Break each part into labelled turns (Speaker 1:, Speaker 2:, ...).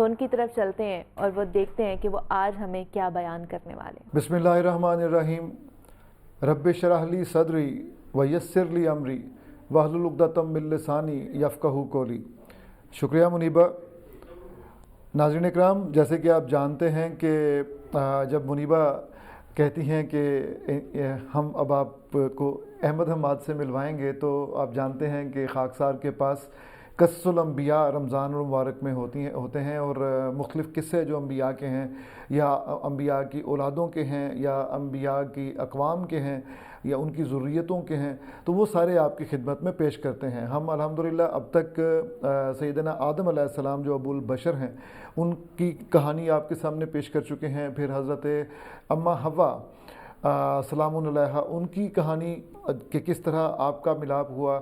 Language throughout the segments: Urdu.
Speaker 1: تو ان کی طرف چلتے ہیں اور وہ دیکھتے ہیں کہ وہ آج ہمیں کیا بیان کرنے والے ہیں۔
Speaker 2: بسم اللہ الرحمن الرحیم۔ رب اشرح لی صدری ویسر لی امری واحلل عقدۃ من لسانی یفقہوا قولی۔ شکریہ منیبہ۔ ناظرین اکرام، جیسے کہ آپ جانتے ہیں کہ جب منیبہ کہتی ہیں کہ ہم اب آپ کو احمد حماد سے ملوائیں گے، تو آپ جانتے ہیں کہ خاکسار کے پاس قصص الانبیاء رمضان المبارک میں ہوتے ہیں، اور مختلف قصے جو انبیاء کے ہیں یا انبیاء کی اولادوں کے ہیں یا انبیاء کی اقوام کے ہیں یا ان کی ذریتوں کے ہیں، تو وہ سارے آپ کی خدمت میں پیش کرتے ہیں۔ ہم الحمدللہ اب تک سیدنا آدم علیہ السلام جو ابو البشر ہیں، ان کی کہانی آپ کے سامنے پیش کر چکے ہیں۔ پھر حضرت اماں حوا سلام علیہا، ان کی کہانی کہ کس طرح آپ کا ملاپ ہوا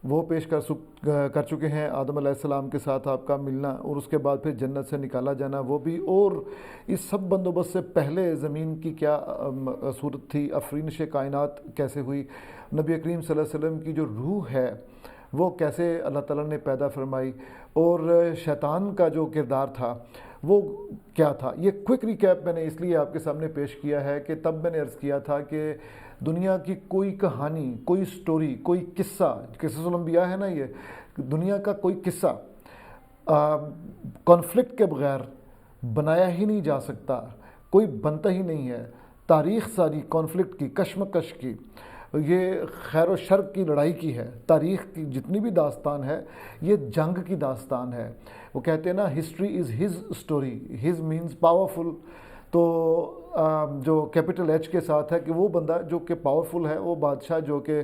Speaker 2: وہ پیش کر چکے ہیں۔ آدم علیہ السلام کے ساتھ آپ کا ملنا اور اس کے بعد پھر جنت سے نکالا جانا وہ بھی، اور اس سب بندوبست سے پہلے زمین کی کیا صورت تھی، افرینش کائنات کیسے ہوئی، نبی کریم صلی اللہ علیہ وسلم کی جو روح ہے وہ کیسے اللہ تعالیٰ نے پیدا فرمائی، اور شیطان کا جو کردار تھا وہ کیا تھا۔ یہ کوئک ریکیپ میں نے اس لیے آپ کے سامنے پیش کیا ہے کہ تب میں نے عرض کیا تھا کہ دنیا کی کوئی کہانی، کوئی سٹوری، کوئی قصہ، قصص الانبیاء ہے نا، یہ دنیا کا کوئی قصہ کانفلکٹ کے بغیر بنایا ہی نہیں جا سکتا، کوئی بنتا ہی نہیں ہے۔ تاریخ ساری کانفلکٹ کی، کشمکش کی، یہ خیر و شر کی لڑائی کی ہے۔ تاریخ کی جتنی بھی داستان ہے یہ جنگ کی داستان ہے۔ وہ کہتے ہیں نا، history is his story, his means powerful, تو جو کیپٹل ایچ کے ساتھ ہے کہ وہ بندہ جو کہ پاورفل ہے، وہ بادشاہ جو کہ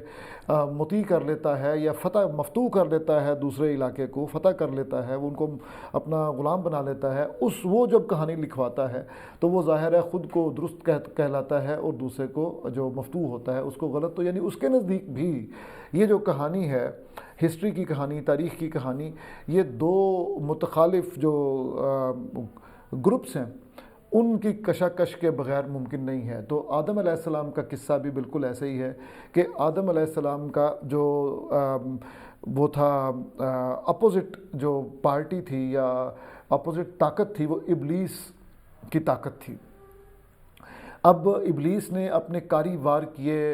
Speaker 2: مطیع کر لیتا ہے یا مفتوح کر لیتا ہے، دوسرے علاقے کو فتح کر لیتا ہے، وہ ان کو اپنا غلام بنا لیتا ہے، وہ جب کہانی لکھواتا ہے تو وہ ظاہر ہے خود کو درست کہلاتا ہے، اور دوسرے کو جو مفتوح ہوتا ہے اس کو غلط۔ تو یعنی اس کے نزدیک بھی یہ جو کہانی ہے، ہسٹری کی کہانی، تاریخ کی کہانی، یہ دو متخالف جو گروپس ہیں ان کی کشاکش کے بغیر ممکن نہیں ہے۔ تو آدم علیہ السلام کا قصہ بھی بالکل ایسا ہی ہے کہ آدم علیہ السلام کا جو وہ تھا اپوزٹ جو پارٹی تھی یا اپوزٹ طاقت تھی، وہ ابلیس کی طاقت تھی۔ اب ابلیس نے اپنے کاری وار کیے،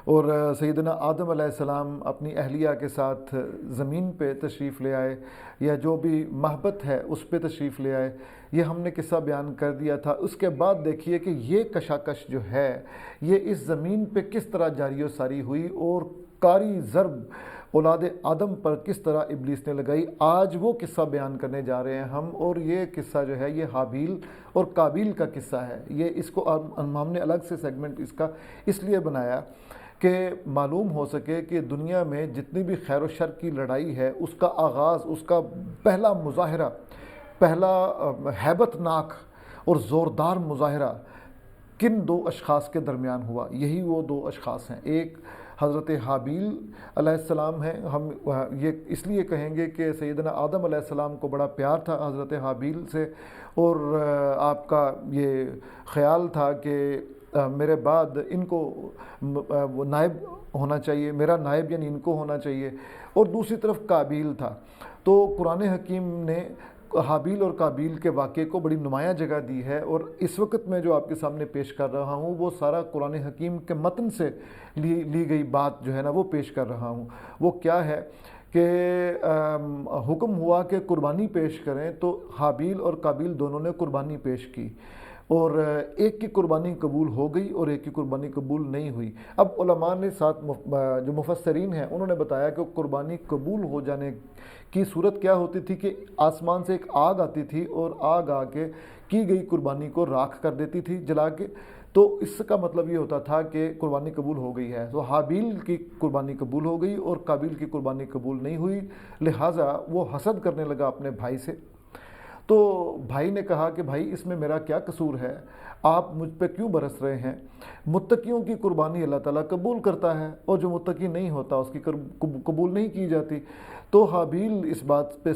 Speaker 2: اور سیدنا آدم علیہ السلام اپنی اہلیہ کے ساتھ زمین پہ تشریف لے آئے، یا جو بھی محبت ہے اس پہ تشریف لے آئے۔ یہ ہم نے قصہ بیان کر دیا تھا۔ اس کے بعد دیکھیے کہ یہ کشاکش جو ہے یہ اس زمین پہ کس طرح جاری و ساری ہوئی، اور کاری ضرب اولاد آدم پر کس طرح ابلیس نے لگائی۔ آج وہ قصہ بیان کرنے جا رہے ہیں ہم، اور یہ قصہ جو ہے یہ حابیل اور قابیل کا قصہ ہے۔ یہ اس کو ہم نے الگ سے سیگمنٹ اس کا اس لیے بنایا کہ معلوم ہو سکے کہ دنیا میں جتنی بھی خیر و شر کی لڑائی ہے، اس کا آغاز، اس کا پہلا مظاہرہ، پہلا ہیبت ناک اور زوردار مظاہرہ کن دو اشخاص کے درمیان ہوا۔ یہی وہ دو اشخاص ہیں، ایک حضرت حابیل علیہ السلام ہیں۔ ہم یہ اس لیے کہیں گے کہ سیدنا آدم علیہ السلام کو بڑا پیار تھا حضرت حابیل سے، اور آپ کا یہ خیال تھا کہ میرے بعد ان کو نائب ہونا چاہیے، میرا نائب یعنی ان کو ہونا چاہیے۔ اور دوسری طرف قابیل تھا۔ تو قرآن حکیم نے حابیل اور قابیل کے واقعے کو بڑی نمایاں جگہ دی ہے، اور اس وقت میں جو آپ کے سامنے پیش کر رہا ہوں وہ سارا قرآن حکیم کے متن سے لی گئی بات جو ہے نا وہ پیش کر رہا ہوں۔ وہ کیا ہے کہ حکم ہوا کہ قربانی پیش کریں، تو حابیل اور قابیل دونوں نے قربانی پیش کی، اور ایک کی قربانی قبول ہو گئی اور ایک کی قربانی قبول نہیں ہوئی۔ اب علماء نے ساتھ جو مفسرین ہیں انہوں نے بتایا کہ قربانی قبول ہو جانے کی صورت کیا ہوتی تھی کہ آسمان سے ایک آگ آتی تھی، اور آگ آ کے کی گئی قربانی کو راکھ کر دیتی تھی جلا کے۔ تو اس کا مطلب یہ ہوتا تھا کہ قربانی قبول ہو گئی ہے۔ تو حابیل کی قربانی قبول ہو گئی اور قابیل کی قربانی قبول نہیں ہوئی، لہٰذا وہ حسد کرنے لگا اپنے بھائی سے۔ تو بھائی نے کہا کہ بھائی اس میں میرا کیا قصور ہے، آپ مجھ پہ کیوں برس رہے ہیں؟ متقیوں کی قربانی اللہ تعالیٰ قبول کرتا ہے، اور جو متقی نہیں ہوتا اس کی قبول نہیں کی جاتی۔ تو حابیل اس بات پہ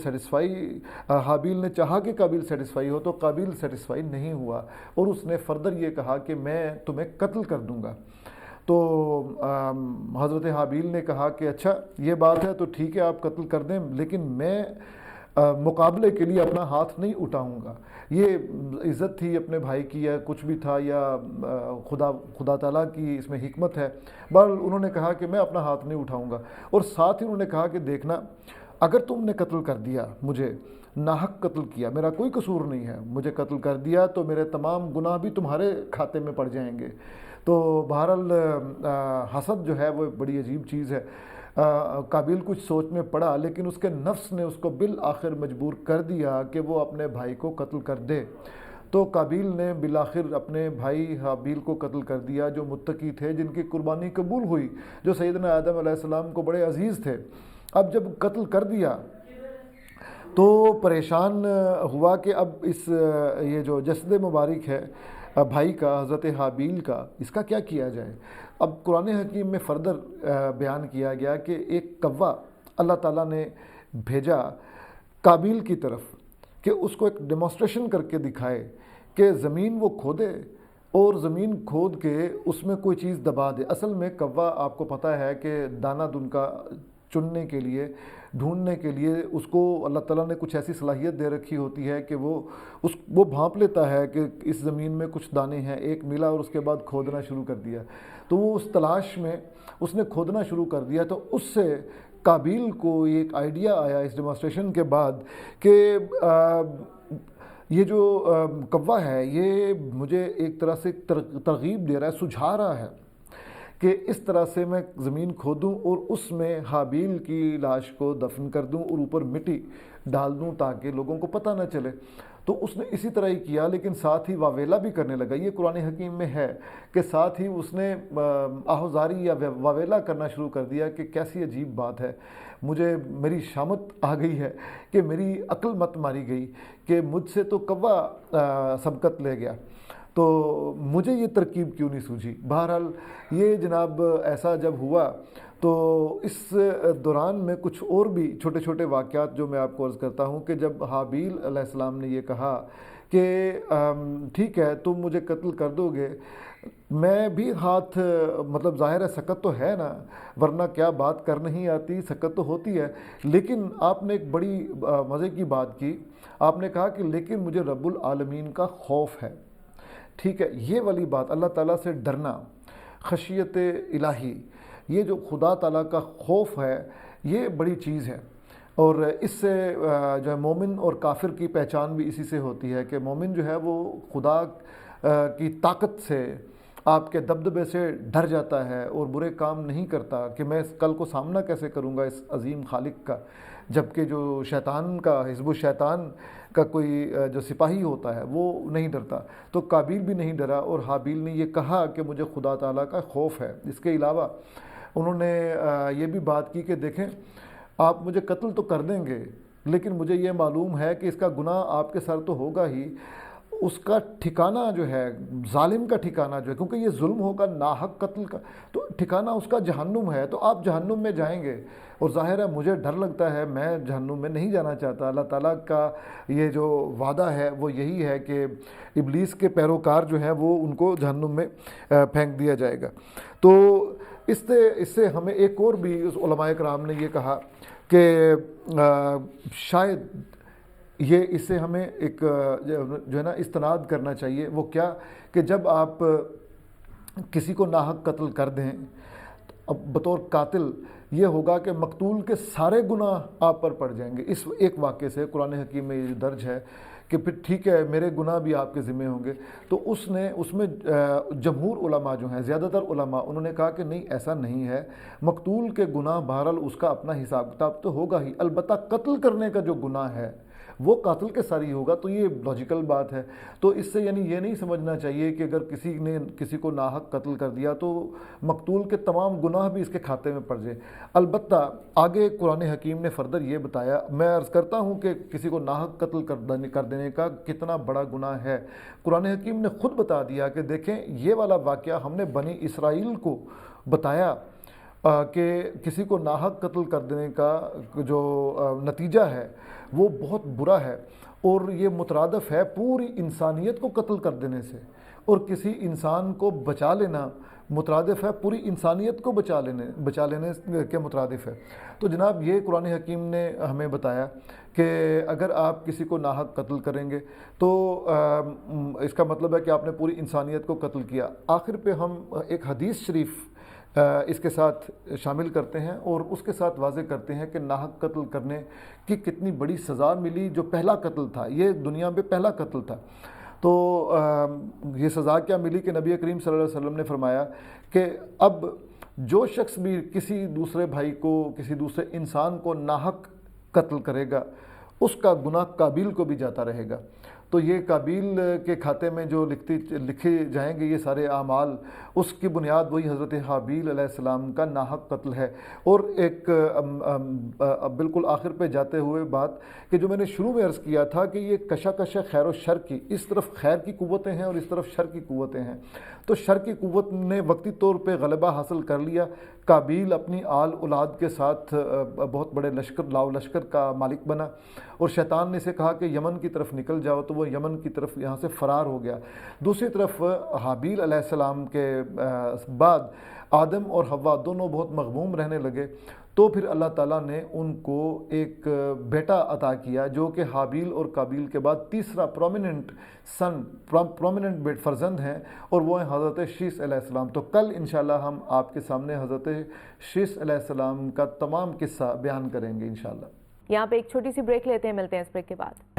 Speaker 2: حابیل نے چاہا کہ قابیل سیٹسفائی ہو، تو قابیل سیٹسفائی نہیں ہوا، اور اس نے فردر یہ کہا کہ میں تمہیں قتل کر دوں گا۔ تو حضرت حابیل نے کہا کہ اچھا یہ بات ہے تو ٹھیک ہے، آپ قتل کر دیں، لیکن میں مقابلے کے لیے اپنا ہاتھ نہیں اٹھاؤں گا. یہ عزت تھی اپنے بھائی کی یا کچھ بھی تھا یا خدا تعالیٰ کی اس میں حکمت ہے. بہرحال انہوں نے کہا کہ میں اپنا ہاتھ نہیں اٹھاؤں گا. اور ساتھ ہی انہوں نے کہا کہ دیکھنا اگر تم نے قتل کر دیا, مجھے ناحق قتل کیا, میرا کوئی قصور نہیں ہے, مجھے قتل کر دیا تو میرے تمام گناہ بھی تمہارے کھاتے میں پڑ جائیں گے. تو بہرحال حسد جو ہے وہ بڑی عجیب چیز ہے. قابیل کچھ سوچ میں پڑا لیکن اس کے نفس نے اس کو بالآخر مجبور کر دیا کہ وہ اپنے بھائی کو قتل کر دے. تو قابیل نے بالآخر اپنے بھائی حابیل کو قتل کر دیا, جو متقی تھے, جن کی قربانی قبول ہوئی, جو سیدنا آدم علیہ السلام کو بڑے عزیز تھے. اب جب قتل کر دیا تو پریشان ہوا کہ اب یہ جو جسد مبارک ہے بھائی کا, حضرت حابیل کا, اس کا کیا کیا جائے. اب قرآن حکیم میں فردر بیان کیا گیا کہ ایک کوا اللہ تعالیٰ نے بھیجا قابیل کی طرف کہ اس کو ایک ڈیمونسٹریشن کر کے دکھائے کہ زمین وہ کھودے اور زمین کھود کے اس میں کوئی چیز دبا دے. اصل میں کوا آپ کو پتہ ہے کہ دانہ دن کا چننے کے لیے, ڈھونڈنے کے لیے اس کو اللہ تعالیٰ نے کچھ ایسی صلاحیت دے رکھی ہوتی ہے کہ وہ بھانپ لیتا ہے کہ اس زمین میں کچھ دانے ہیں. ایک ملا اور اس کے بعد کھودنا شروع کر دیا. تو وہ اس تلاش میں اس نے کھودنا شروع کر دیا. تو اس سے قابیل کو ایک آئیڈیا آیا اس ڈیمونسٹریشن کے بعد کہ یہ جو کوا ہے یہ مجھے ایک طرح سے ترغیب دے رہا ہے, سجھا رہا ہے کہ اس طرح سے میں زمین کھودوں اور اس میں حابیل کی لاش کو دفن کر دوں اور اوپر مٹی ڈال دوں تاکہ لوگوں کو پتہ نہ چلے. تو اس نے اسی طرح ہی کیا, لیکن ساتھ ہی واویلا بھی کرنے لگا. یہ قرآن حکیم میں ہے کہ ساتھ ہی اس نے آہوزاری یا واویلا کرنا شروع کر دیا کہ کیسی عجیب بات ہے, میری شامت آ گئی ہے کہ میری عقل مت ماری گئی کہ مجھ سے تو کوا سبقت لے گیا, تو مجھے یہ ترکیب کیوں نہیں سوجھی. بہرحال یہ جناب ایسا جب ہوا تو اس دوران میں کچھ اور بھی چھوٹے چھوٹے واقعات جو میں آپ کو عرض کرتا ہوں کہ جب حابیل علیہ السلام نے یہ کہا کہ ٹھیک ہے تم مجھے قتل کر دو گے, میں بھی ہاتھ مطلب ظاہر ہے سکت تو ہے نا, ورنہ کیا بات کر نہیں آتی, سکت تو ہوتی ہے. لیکن آپ نے ایک بڑی مزے کی بات کی, آپ نے کہا کہ لیکن مجھے رب العالمین کا خوف ہے. ٹھیک ہے, یہ والی بات, اللہ تعالیٰ سے ڈرنا, خشیت الہی, یہ جو خدا تعالیٰ کا خوف ہے یہ بڑی چیز ہے. اور اس سے جو ہے مومن اور کافر کی پہچان بھی اسی سے ہوتی ہے کہ مومن جو ہے وہ خدا کی طاقت سے, آپ کے دبدبے سے ڈر جاتا ہے اور برے کام نہیں کرتا کہ میں کل کو سامنا کیسے کروں گا اس عظیم خالق کا. جبکہ جو شیطان کا, حزب الشیطان کا کوئی جو سپاہی ہوتا ہے وہ نہیں ڈرتا. تو قابیل بھی نہیں ڈرا اور حابیل نے یہ کہا کہ مجھے خدا تعالیٰ کا خوف ہے. اس کے علاوہ انہوں نے یہ بھی بات کی کہ دیکھیں آپ مجھے قتل تو کر دیں گے لیکن مجھے یہ معلوم ہے کہ اس کا گناہ آپ کے سر تو ہوگا ہی, اس کا ٹھکانہ جو ہے, ظالم کا ٹھکانہ جو ہے, کیونکہ یہ ظلم ہوگا ناحق قتل کا, تو ٹھکانہ اس کا جہنم ہے, تو آپ جہنم میں جائیں گے. اور ظاہر ہے مجھے ڈر لگتا ہے, میں جہنم میں نہیں جانا چاہتا. اللہ تعالیٰ کا یہ جو وعدہ ہے وہ یہی ہے کہ ابلیس کے پیروکار جو ہیں وہ ان کو جہنم میں پھینک دیا جائے گا. تو اس سے ہمیں ایک اور بھی علماء کرام نے یہ کہا کہ شاید یہ اس سے ہمیں ایک جو ہے نا استناد کرنا چاہیے. وہ کیا کہ جب آپ کسی کو ناحق قتل کر دیں, اب بطور قاتل یہ ہوگا کہ مقتول کے سارے گناہ آپ پر پڑ جائیں گے. اس ایک واقعے سے قرآن حکیم میں یہ درج ہے کہ پھر ٹھیک ہے میرے گناہ بھی آپ کے ذمہ ہوں گے. تو اس میں جمہور علماء جو ہیں, زیادہ تر علماء, انہوں نے کہا کہ نہیں ایسا نہیں ہے, مقتول کے گناہ بہرحال اس کا اپنا حساب کتاب تو ہوگا ہی, البتہ قتل کرنے کا جو گناہ ہے وہ قاتل کے سر ہی ہوگا. تو یہ لاجیکل بات ہے. تو اس سے یعنی یہ نہیں سمجھنا چاہیے کہ اگر کسی نے کسی کو ناحق قتل کر دیا تو مقتول کے تمام گناہ بھی اس کے کھاتے میں پڑ جائے. البتہ آگے قرآن حکیم نے فردر یہ بتایا, میں عرض کرتا ہوں کہ کسی کو ناحق قتل کر دینے کا کتنا بڑا گناہ ہے. قرآن حکیم نے خود بتا دیا کہ دیکھیں یہ والا واقعہ ہم نے بنی اسرائیل کو بتایا کہ کسی کو ناحق قتل کر دینے کا جو نتیجہ ہے وہ بہت برا ہے, اور یہ مترادف ہے پوری انسانیت کو قتل کر دینے سے. اور کسی انسان کو بچا لینا مترادف ہے پوری انسانیت کو بچا لینے کے مترادف ہے۔ تو جناب یہ قرآن حکیم نے ہمیں بتایا کہ اگر آپ کسی کو ناحق قتل کریں گے تو اس کا مطلب ہے کہ آپ نے پوری انسانیت کو قتل کیا۔ آخر پہ ہم ایک حدیث شریف اس کے ساتھ شامل کرتے ہیں اور اس کے ساتھ واضح کرتے ہیں کہ ناحق قتل کرنے کی کتنی بڑی سزا ملی۔ جو پہلا قتل تھا، یہ دنیا میں پہلا قتل تھا، تو یہ سزا کیا ملی کہ نبی کریم صلی اللہ علیہ وسلم نے فرمایا کہ اب جو شخص بھی کسی دوسرے بھائی کو، کسی دوسرے انسان کو ناحق قتل کرے گا، اس کا گناہ قابیل کو بھی جاتا رہے گا۔ تو یہ قابیل کے کھاتے میں جو لکھے جائیں گے یہ سارے اعمال، اس کی بنیاد وہی حضرت حابیل علیہ السلام کا ناحق قتل ہے۔ اور ایک بالکل آخر پہ جاتے ہوئے بات کہ جو میں نے شروع میں عرض کیا تھا کہ یہ کشاکش خیر و شر کی، اس طرف خیر کی قوتیں ہیں اور اس طرف شر کی قوتیں ہیں۔ تو شر کی قوت نے وقتی طور پہ غلبہ حاصل کر لیا، قابیل اپنی آل اولاد کے ساتھ بہت بڑے لاؤ لشکر کا مالک بنا، اور شیطان نے اسے کہا کہ یمن کی طرف نکل جاؤ، تو وہ یمن کی طرف یہاں سے فرار ہو گیا۔ دوسری طرف حابیل علیہ السلام کے بعد آدم اور حوا دونوں بہت مغموم رہنے لگے، تو پھر اللہ تعالیٰ نے ان کو ایک بیٹا عطا کیا جو کہ حابیل اور قابیل کے بعد تیسرا پرومیننٹ فرزند ہیں، اور وہ ہیں حضرت شیث علیہ السلام۔ تو کل انشاءاللہ ہم آپ کے سامنے حضرت شیث علیہ السلام کا تمام قصہ بیان کریں گے انشاءاللہ۔
Speaker 1: یہاں پہ ایک چھوٹی سی بریک لیتے ہیں، ملتے ہیں اس بریک کے بعد۔